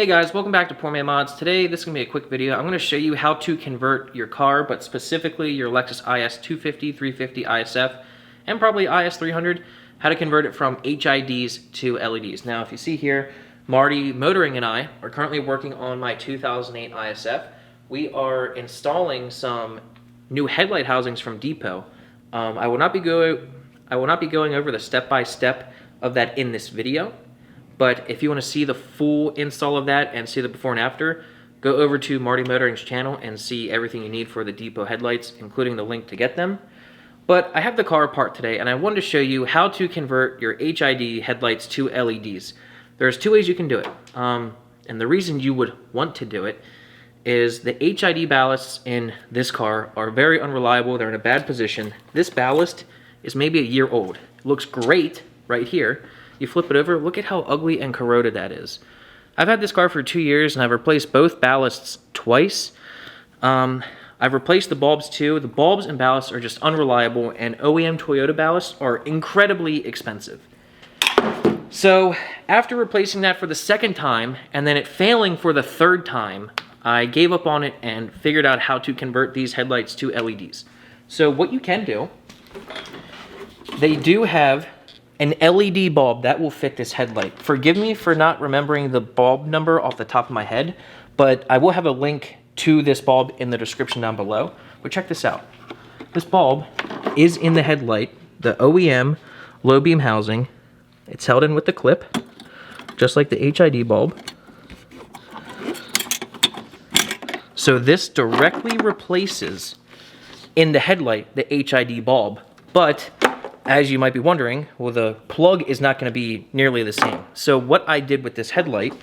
Hey guys, welcome back to Poor Man Mods. Today, this is going to be a quick video. I'm going to show you how to convert your car, but specifically your Lexus IS250, 350, ISF, and probably IS300, how to convert it from HIDs to LEDs. Now, if you see here, Marty Motoring and I are currently working on my 2008 ISF. We are installing some new headlight housings from Depot. I will not be going over the step-by-step of that in this video. But if you want to see the full install of that and see the before and after, go over to Marty Motoring's channel and see everything you need for the Depot headlights, including the link to get them. But I have the car apart today, and I wanted to show you how to convert your HID headlights to LEDs. There's two ways you can do it. And the reason you would want to do it is the HID ballasts in this car are very unreliable. They're in a bad position. This ballast is maybe a year old. It looks great right here. You flip it over, look at how ugly and corroded that is. I've had this car for 2 years and I've replaced both ballasts twice. I've replaced the bulbs too. The bulbs and ballasts are just unreliable, and OEM Toyota ballasts are incredibly expensive. So after replacing that for the second time and then it failing for the third time, I gave up on it and figured out how to convert these headlights to LEDs. So what you can do, they do have an LED bulb that will fit this headlight. Forgive me for not remembering the bulb number off the top of my head, but I will have a link to this bulb in the description down below. But check this out. This bulb is in the headlight, the OEM low beam housing. It's held in with the clip, just like the HID bulb. So this directly replaces in the headlight the HID bulb, but as you might be wondering, well, the plug is not going to be nearly the same. So what I did with this headlight,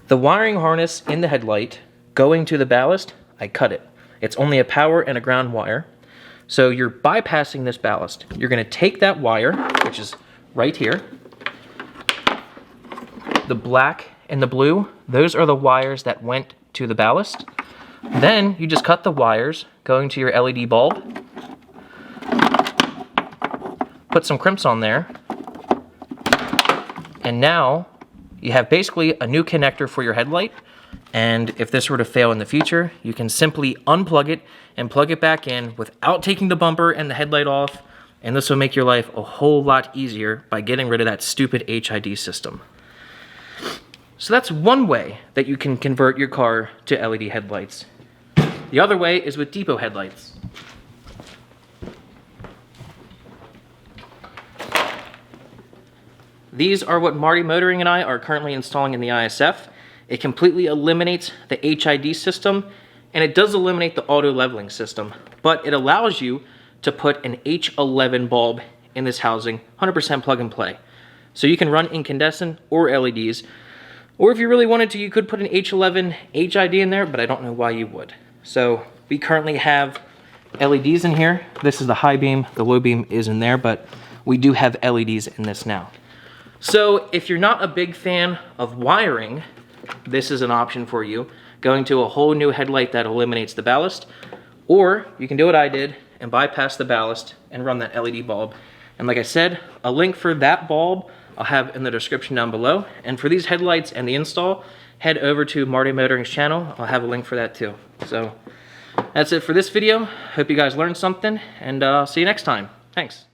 the wiring harness in the headlight going to the ballast, I cut it. It's only a power and a ground wire. So you're bypassing this ballast. You're going to take that wire, which is right here. The black and the blue, those are the wires that went to the ballast. Then you just cut the wires going to your LED bulb. Put some crimps on there, and now you have basically a new connector for your headlight. And if this were to fail in the future, you can simply unplug it and plug it back in without taking the bumper and the headlight off, and this will make your life a whole lot easier by getting rid of that stupid HID system. So that's one way that you can convert your car to LED headlights. The other way is with Depot headlights. These are what Marty Motoring and I are currently installing in the ISF. It completely eliminates the HID system, and it does eliminate the auto leveling system, but it allows you to put an H11 bulb in this housing, 100% plug and play. So you can run incandescent or LEDs, or if you really wanted to, you could put an H11 HID in there, but I don't know why you would. So we currently have LEDs in here. This is the high beam, the low beam is in there, but we do have LEDs in this now. So if you're not a big fan of wiring, this is an option for you, going to a whole new headlight that eliminates the ballast, or you can do what I did and bypass the ballast and run that LED bulb. And like I said, a link for that bulb I'll have in the description down below. And for these headlights and the install, head over to Marty Motoring's channel. I'll have a link for that too. So that's it for this video. Hope you guys learned something, and I'll see you next time. Thanks.